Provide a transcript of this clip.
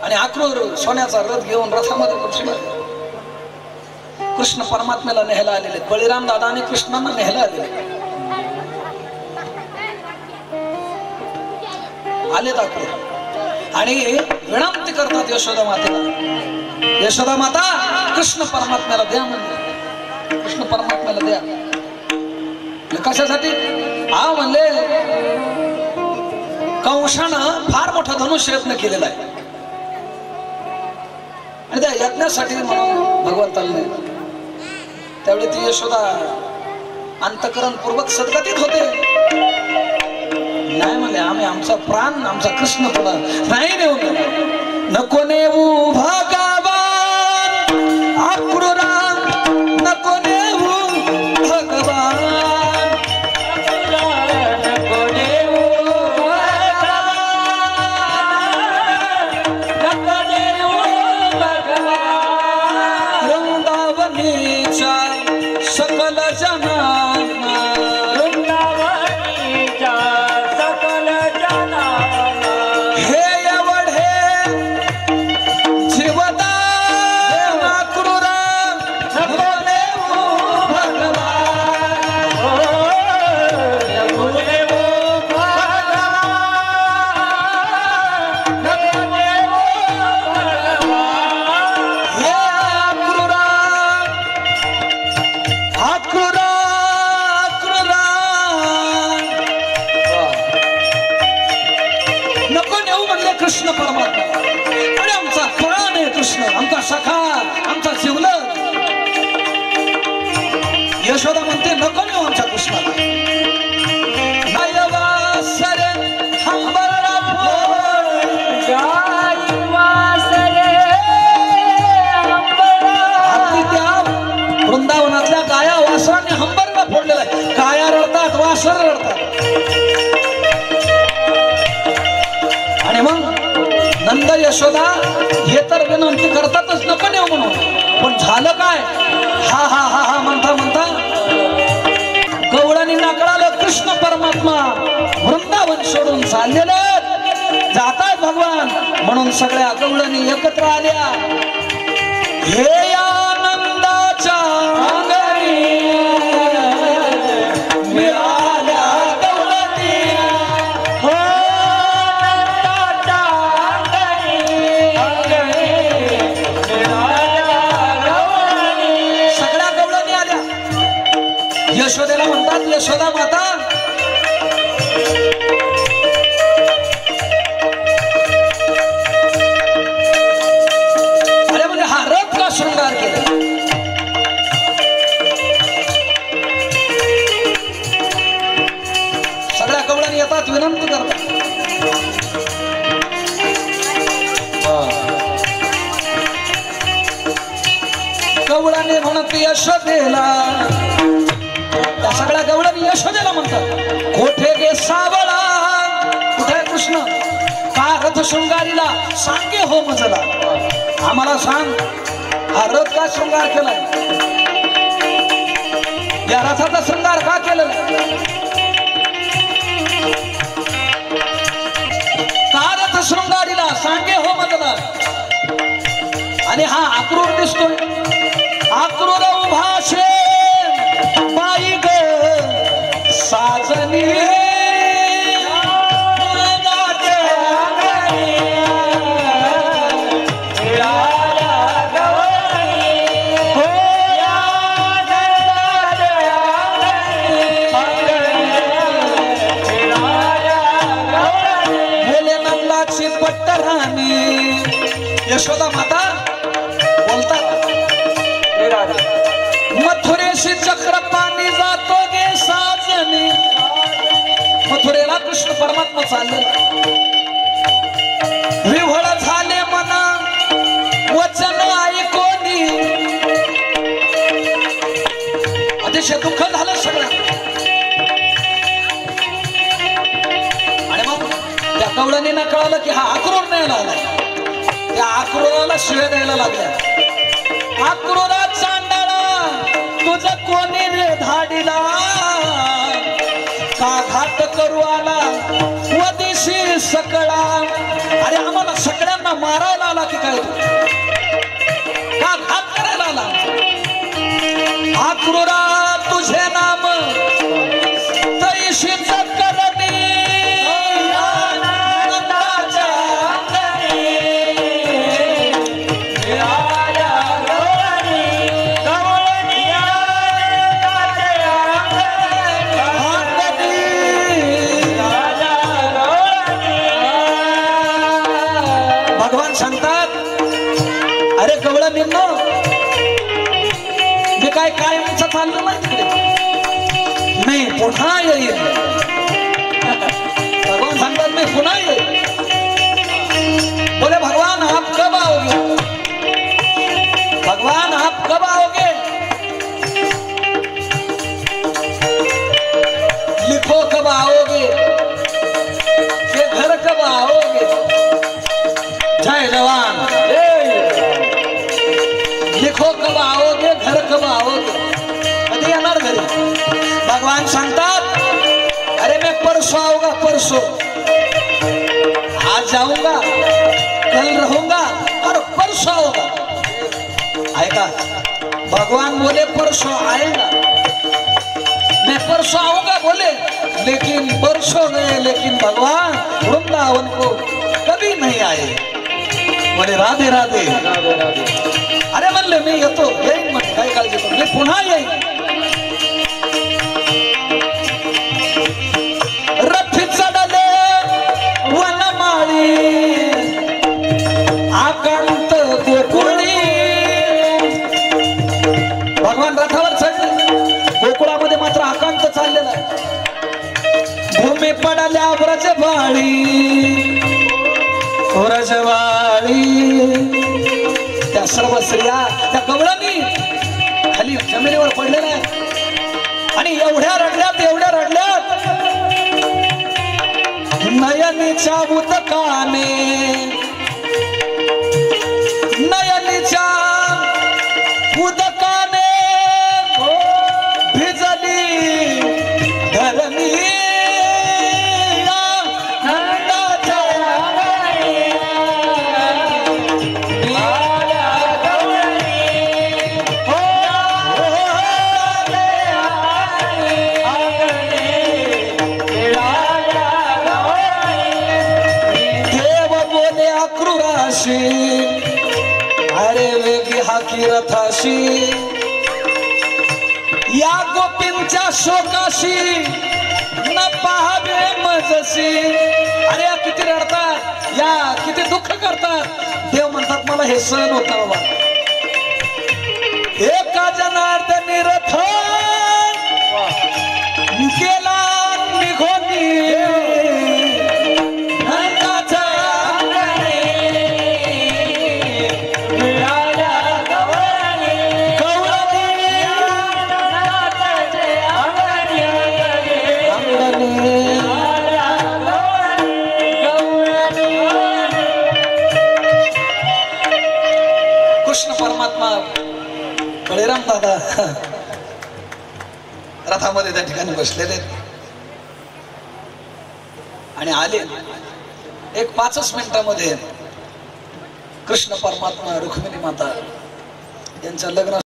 आणि अक्रूर सोन्याचा रथ घेऊन रथामध्ये बसला. कृष्ण परमात्म्याला न्यायला आलेले, बळीराम दादा आणि कृष्णांना न्यायला आलेले. आले अक्रूर आणि विनंती करतात यशोदा मातेला, यशोदा माता कृष्ण परमात्म्याला द्या म्हणले, कृष्ण परमात्म्याला द्या. कशासाठी? हा म्हणले कंसानं फार मोठा धनुष्य यत्न केलेला आहे आणि त्या यज्ञासाठी म्हणून भगवंताला त्यावेळी ती यशोदा अंतकरण पूर्वक सद्गतीत होते. नाही म्हणले आम्ही आमचा प्राण आमचा कृष्ण पुढा नाही नेऊ, नको नेऊ भगवान अक्रूरा, नको नेऊ भगवान, नको नेऊ भगवान, नको नेऊ भगवान. वृंदावनीच्या सकल जनांना, वृंदावनीच्या सकल जनांना हे एवढे जीवदान अक्रूरा, नको नेऊ भगवान, नको नेऊ भगवान, नको नेऊ भगवान. हे अक्रूरा, अक्रूरा, अक्रूरा नको नेऊ म्हणले कृष्ण परमात्मा. आणि आमचा प्राण आहे कृष्ण, आमचा सखा, आमचा जीवलग. यशोदा म्हणते नको नेऊ आमच्या कृष्णाला. गायवासरे हंबरला फोड, गायवासरे हंबरला. अगदी त्या वृंदावनातल्या गाया वासरांनी हंबरला फोडलेला आहे. गाया रडतात, वासर रडतात. आणि मग नंद यशोदा हे तर विनंती करतातच नको नेऊ म्हणून, पण झालं काय? हा हा हा हा म्हणता म्हणता गवळणी नाकळालं कृष्ण परमात्मा वृंदावन सोडून चाललेलं. जातात भगवान म्हणून सगळ्या गवळणी एकत्र आल्या. हे आनंदाच्या अंगणी मिळाल्या गवळणी, हो आनंदाच्या अंगणी मिळाल्या गवळणी. सगळ्या गवळणी आल्या. यशोदेला म्हणतात यशोदा माता, अरे म्हणजे हा रथ का शृंगार केला? सगळ्या कवळ्यांनी येतात, विनंती करतात. कवळाने म्हणत यशोदेला, त्या सगळ्या गवळणी यशोदेला म्हणतात कोठे गे सावळा, कुठे कृष्ण? का रथ शृंगारीला सांगे हो मजला. आम्हाला सांग हा रथ का शृंगार केलाय, या रथाचा शृंगार का केलेला? का रथ शृंगारीला सांगे हो मजला. आणि हा अक्रूर दिसतोय, अक्रूर उभा शे बाई ग साजनी, यशोदा माता बोलतात मथुरेशी चक्र पाणी जातो गे साजनी. मथुरेला कृष्ण परमात्मा चालले, विव्हळ झाले मना वचन ऐकोनी. अतिशय दुःख झालं सगळं. आणि मग त्या कवळणीला कळालं की हा अक्रूर न्यायला आलाय. त्या अक्रूराला शिव्या द्यायला लागल्या. अक्रूरा चांडाळा तुझं कोणी रे धाडीला, का घात करू आला वदिश तैशी सकळा. अरे आम्हाला सगळ्यांना मारायला आला की काय का घात करायला आला. आक्रूरा तुझे नाम तैशी करणी भगवान सांगतात. अरे गवळा निम्न मी काय कायमचं चाललं नाही तिकडे मी पुन्हा येईल. भगवान सांगतात मी पुन्हा येईल. बोले भगवान आप कब आओगे. भगवान आप कब आओगे. लिखो कब आओगे के घर कब आओगे. जय जवान. लिखो कब आओगे घर कब आओगे. कधी येणार घरी. भगवान सांगतात अरे मैं परसों आऊंगा परसों. आज जाऊंगा कल रहूंगा और परसों आऊंगा. आएगा भगवान बोले परसों आएगा. मैं परसों आऊंगा बोले लेकिन परसों गए लेकिन भगवान वृंदावन को कभी नहीं आए. बोले राधे राधे. अरे म्हणले मी येतो येईन म्हणे काय काळजी करू मी पुन्हा येईन. रथी चढले वनमाळी आकांत गोकुळी. भगवान रथावर चढले गोकुळामध्ये मात्र आकांत चाललेला आहे. भूमी पडल्या व्रजवाळी व्रजवाळी. त्या सर्व स्त्रिया त्या गवळणी खाली जमिनीवर पडलेल्या आहेत आणि एवढ्या रडल्यात एवढ्या रडल्यात. नयनीच्या उदकाने नयनीच्या उदकाने भिजली धरणी. अरे वेगी हाकी रथाशी या गोपींच्या शोकाशी न पाहावे मजसी. अरे या किती रडतात या किती दुःख करतात. देव म्हणतात मला हे सहन होत बाबा. एका जनार्दनी रथ गेला निघोनी. कृष्ण परमात्मा बळीराम दादा रथामध्ये त्या ठिकाणी बसलेले आणि आले. एक 5 मिनिटामध्ये कृष्ण परमात्मा रुक्मिणी माता यांचं लग्न